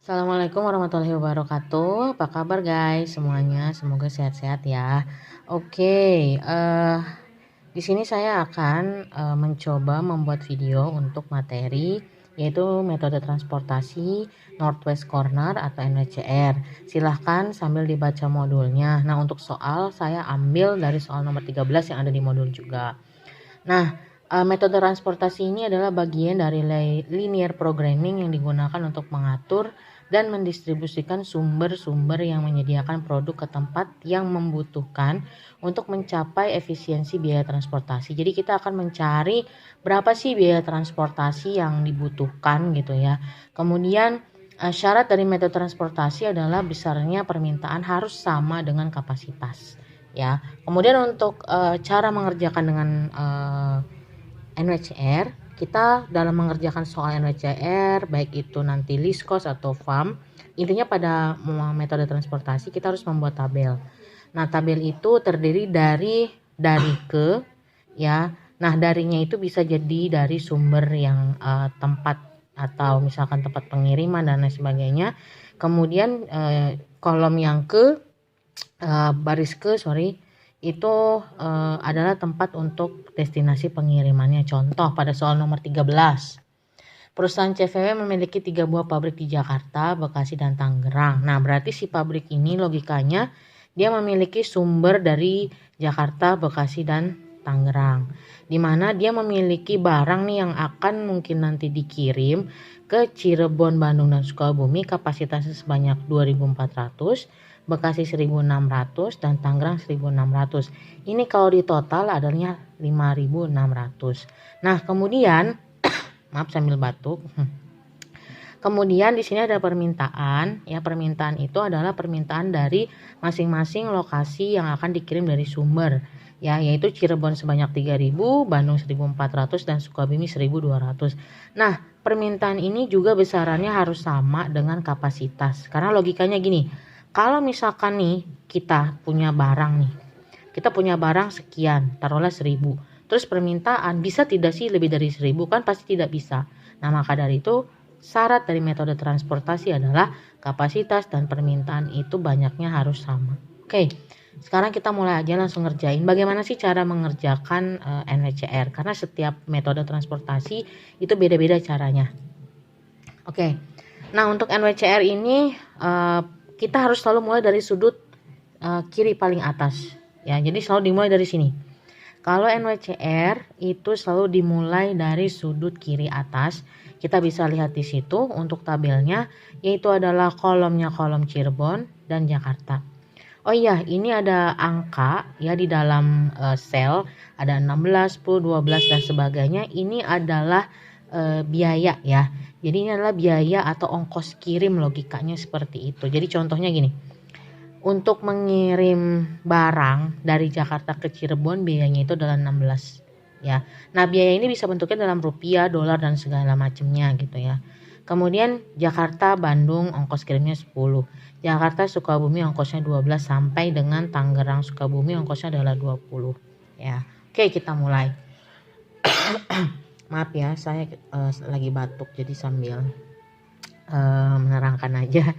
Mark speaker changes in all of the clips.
Speaker 1: Assalamualaikum warahmatullahi wabarakatuh. Apa kabar guys semuanya? Semoga sehat-sehat ya. Oke, di sini saya akan mencoba membuat video untuk materi yaitu metode transportasi Northwest Corner atau NWCR. Silahkan sambil dibaca modulnya. Nah, untuk soal saya ambil dari soal nomor 13 yang ada di modul juga. Nah, metode transportasi ini adalah bagian dari linear programming yang digunakan untuk mengatur dan mendistribusikan sumber-sumber yang menyediakan produk ke tempat yang membutuhkan untuk mencapai efisiensi biaya transportasi. Jadi kita akan mencari berapa sih biaya transportasi yang dibutuhkan gitu ya. Kemudian syarat dari metode transportasi adalah besarnya permintaan harus sama dengan kapasitas ya. Kemudian untuk cara mengerjakan dengan NWCR, kita dalam mengerjakan soal NWCR baik itu nanti list cost atau FAM, intinya pada metode transportasi kita harus membuat tabel. Nah, tabel itu terdiri dari ke ya. Nah, darinya itu bisa jadi dari sumber yang tempat atau misalkan tempat pengiriman dan lain sebagainya. Kemudian kolom yang baris ke itu adalah tempat untuk destinasi pengirimannya. Contoh pada soal nomor 13. Perusahaan CVW memiliki 3 buah pabrik di Jakarta, Bekasi, dan Tangerang. Nah, berarti si pabrik ini logikanya dia memiliki sumber dari Jakarta, Bekasi, dan Tangerang. Dimana dia memiliki barang nih yang akan mungkin nanti dikirim ke Cirebon, Bandung, dan Sukabumi kapasitasnya sebanyak 2.400, Bekasi 1.600, dan Tangerang 1.600. Ini kalau di total adanya 5.600. Nah, kemudian maaf sambil batuk. Kemudian di sini ada permintaan, ya permintaan itu adalah permintaan dari masing-masing lokasi yang akan dikirim dari sumber, ya yaitu Cirebon sebanyak 3.000, Bandung 1.400, dan Sukabumi 1.200. Nah, permintaan ini juga besarannya harus sama dengan kapasitas. Karena logikanya gini, kalau misalkan nih kita punya barang sekian, taruhlah 1.000. Terus permintaan bisa tidak sih lebih dari 1.000? Kan pasti tidak bisa. Nah, maka dari itu syarat dari metode transportasi adalah kapasitas dan permintaan itu banyaknya harus sama. Oke, sekarang kita mulai aja langsung ngerjain. Bagaimana sih cara mengerjakan NWCR? Karena setiap metode transportasi itu beda-beda caranya. Oke, nah untuk NWCR ini kita harus selalu mulai dari sudut kiri paling atas. Ya, jadi selalu dimulai dari sini. Kalau NWCR itu selalu dimulai dari sudut kiri atas. Kita bisa lihat di situ untuk tabelnya, yaitu adalah kolomnya kolom Cirebon dan Jakarta. Oh iya, ini ada angka ya di dalam sel, ada 16, 10, 12 dan sebagainya. Ini adalah biaya ya. Jadi ini adalah biaya atau ongkos kirim, logikanya seperti itu. Jadi contohnya gini. Untuk mengirim barang dari Jakarta ke Cirebon biayanya itu adalah 16 ya. Nah, biaya ini bisa bentuknya dalam rupiah, dolar, dan segala macamnya gitu ya. Kemudian Jakarta Bandung ongkos kirimnya 10. Jakarta Sukabumi ongkosnya 12 sampai dengan Tangerang Sukabumi ongkosnya adalah 20 ya. Oke, kita mulai. Maaf ya, saya lagi batuk jadi sambil menerangkan aja.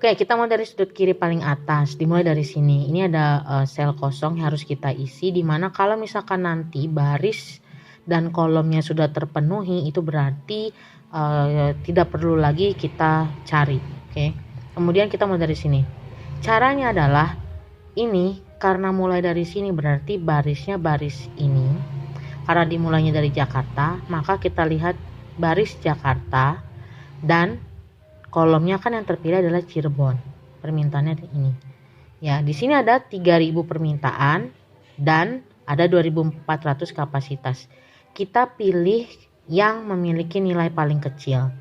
Speaker 1: Oke, kita mau dari sudut kiri paling atas, dimulai dari sini. Ini ada sel kosong yang harus kita isi, dimana kalau misalkan nanti baris dan kolomnya sudah terpenuhi, itu berarti tidak perlu lagi kita cari. Oke, kemudian kita mulai dari sini. Caranya adalah ini, karena mulai dari sini berarti barisnya baris ini. Karena dimulainya dari Jakarta, maka kita lihat baris Jakarta dan kolomnya kan yang terpilih adalah Cirebon. Permintaannya ini. Ya, di sini ada 3.000 permintaan dan ada 2.400 kapasitas. Kita pilih yang memiliki nilai paling kecil.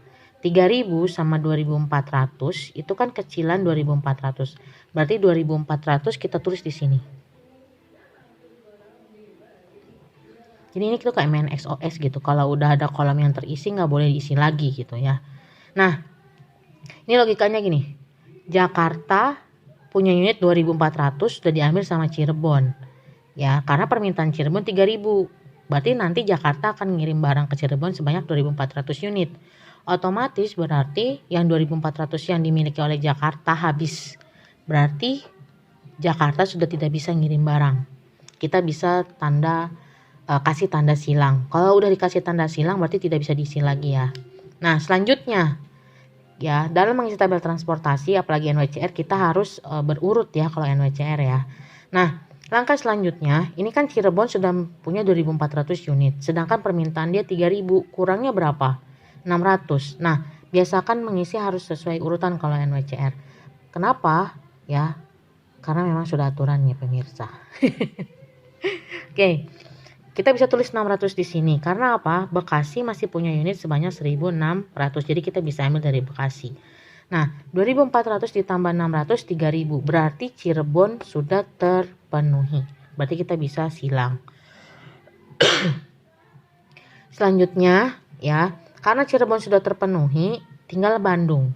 Speaker 1: 3.000 sama 2.400 itu kan kecilan 2.400. Berarti 2.400 kita tulis di sini. Jadi ini kita kayak main XOS gitu. Kalau udah ada kolom yang terisi nggak boleh diisi lagi gitu ya. Nah, ini logikanya gini, Jakarta punya unit 2.400 sudah diambil sama Cirebon. Ya, karena permintaan Cirebon 3.000. Berarti nanti Jakarta akan ngirim barang ke Cirebon sebanyak 2.400 unit. Otomatis berarti yang 2.400 yang dimiliki oleh Jakarta habis. Berarti Jakarta sudah tidak bisa ngirim barang. Kita bisa kasih tanda silang. Kalau udah dikasih tanda silang berarti tidak bisa diisi lagi ya. Nah, selanjutnya ya, dalam mengisi tabel transportasi apalagi NWCR kita harus berurut ya kalau NWCR ya. Nah, langkah selanjutnya, ini kan Cirebon sudah punya 2.400 unit, sedangkan permintaan dia 3.000, kurangnya berapa? 600. Nah, biasakan mengisi harus sesuai urutan kalau NWCR. Kenapa? Ya, karena memang sudah aturannya pemirsa. Oke, kita bisa tulis 600 di sini. Karena apa? Bekasi masih punya unit sebanyak 1.600, jadi kita bisa ambil dari Bekasi. Nah, 2.400 ditambah 600, 3.000. Berarti Cirebon sudah terpenuhi. Berarti kita bisa silang. Selanjutnya, ya, karena Cirebon sudah terpenuhi, tinggal Bandung.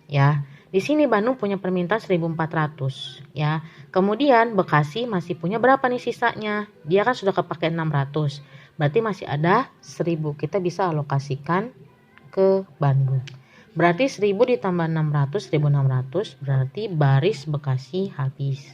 Speaker 1: Ya, di sini Bandung punya permintaan 1.400. Ya, kemudian Bekasi masih punya berapa nih sisanya? Dia kan sudah kepake 600. Berarti masih ada 1.000. Kita bisa alokasikan ke Bandung. Berarti 1.000 ditambah 600, 1.600, berarti baris Bekasi habis.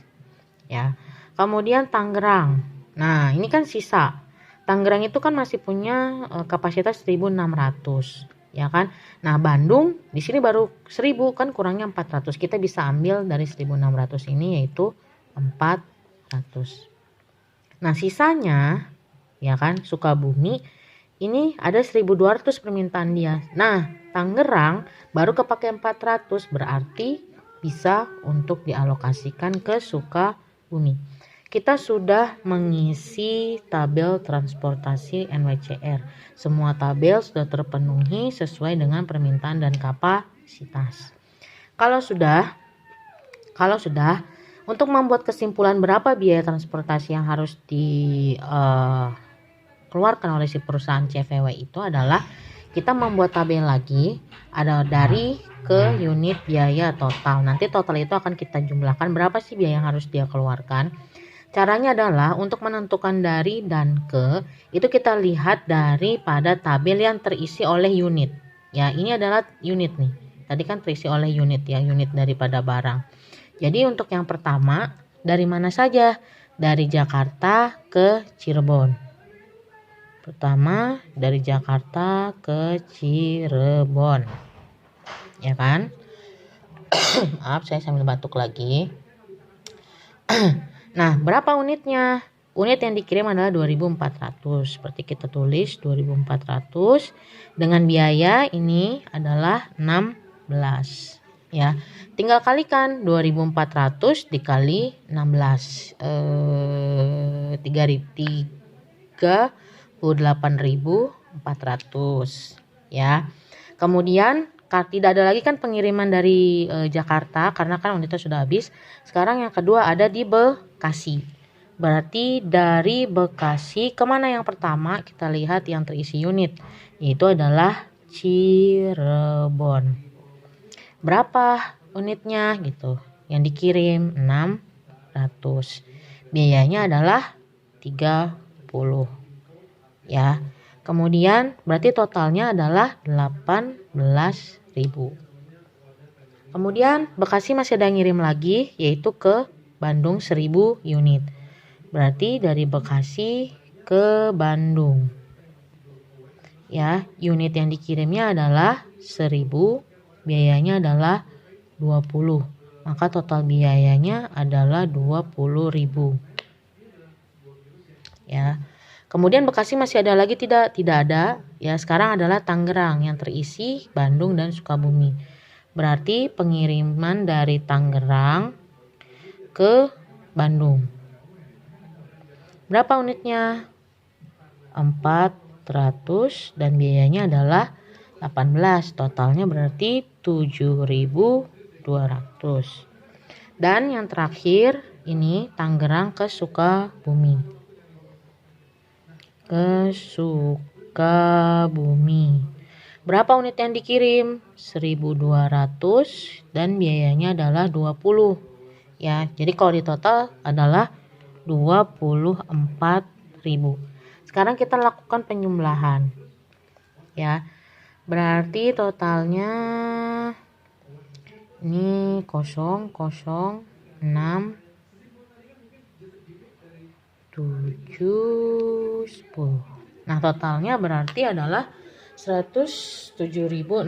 Speaker 1: Ya. Kemudian Tangerang. Nah, ini kan sisa. Tangerang itu kan masih punya kapasitas 1.600, ya kan? Nah, Bandung di sini baru 1.000, kan kurangnya 400. Kita bisa ambil dari 1.600 ini yaitu 400. Nah, sisanya ya kan Sukabumi ini ada 1.200 permintaan dia. Nah, Tangerang baru kepake 400, berarti bisa untuk dialokasikan ke Sukabumi. Kita sudah mengisi tabel transportasi NWCR. Semua tabel sudah terpenuhi sesuai dengan permintaan dan kapasitas. Kalau sudah, untuk membuat kesimpulan berapa biaya transportasi yang harus dikeluarkan oleh si perusahaan CVW itu adalah kita membuat tabel lagi, ada dari ke unit biaya total. Nanti total itu akan kita jumlahkan berapa sih biaya yang harus dia keluarkan. Caranya adalah untuk menentukan dari dan ke, itu kita lihat daripada tabel yang terisi oleh unit. Ya, ini adalah unit nih. Tadi kan terisi oleh unit ya, unit daripada barang. Jadi untuk yang pertama, dari mana saja? Dari Jakarta ke Cirebon. Pertama dari Jakarta ke Cirebon, ya kan? Maaf, saya sambil batuk lagi. Nah, berapa unitnya? Unit yang dikirim adalah 2.400. Seperti kita tulis 2.400 dengan biaya ini adalah 16, ya. Tinggal kalikan 2.400 dikali 16, 38.400, ya. Kemudian tidak ada lagi kan pengiriman dari Jakarta karena kan unitnya sudah habis. Sekarang yang kedua ada di Bekasi. Berarti dari Bekasi kemana yang pertama? Kita lihat yang terisi unit, yaitu adalah Cirebon. Berapa unitnya gitu? Yang dikirim 600. Biayanya adalah 30. Ya. Kemudian berarti totalnya adalah 18.000. Kemudian Bekasi masih ada ngirim lagi yaitu ke Bandung 1.000 unit. Berarti dari Bekasi ke Bandung. Ya, unit yang dikirimnya adalah 1.000, biayanya adalah 20. Maka total biayanya adalah 20.000. Ya. Kemudian Bekasi masih ada lagi tidak ada. Ya, sekarang adalah Tangerang yang terisi Bandung dan Sukabumi. Berarti pengiriman dari Tangerang ke Bandung. Berapa unitnya? 400 dan biayanya adalah 18. Totalnya berarti 7.200. Dan yang terakhir ini Tangerang ke Sukabumi. Ke Sukabumi. Berapa unit yang dikirim? 1.200 dan biayanya adalah 20. Ya, jadi kalau di total adalah 24.000. Sekarang kita lakukan penjumlahan. Ya. Berarti totalnya ini 0, 0, 6, 7, 10. Nah, totalnya berarti adalah 107.600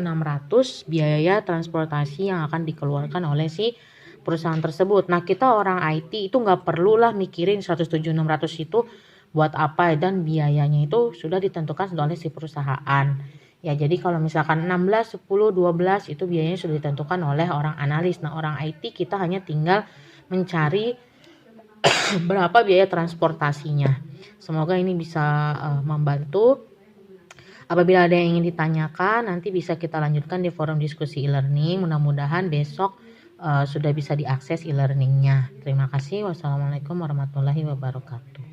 Speaker 1: biaya transportasi yang akan dikeluarkan oleh si perusahaan tersebut. Nah, kita orang IT itu nggak perlulah mikirin 107.600 itu buat apa, dan biayanya itu sudah ditentukan oleh si perusahaan. Ya, jadi kalau misalkan 16, 10, 12 itu biayanya sudah ditentukan oleh orang analis. Nah, orang IT kita hanya tinggal mencari berapa biaya transportasinya. Semoga ini bisa membantu. Apabila ada yang ingin ditanyakan, nanti bisa kita lanjutkan di forum diskusi e-learning. Mudah-mudahan besok sudah bisa diakses e-learningnya. Terima kasih. Wassalamualaikum warahmatullahi wabarakatuh.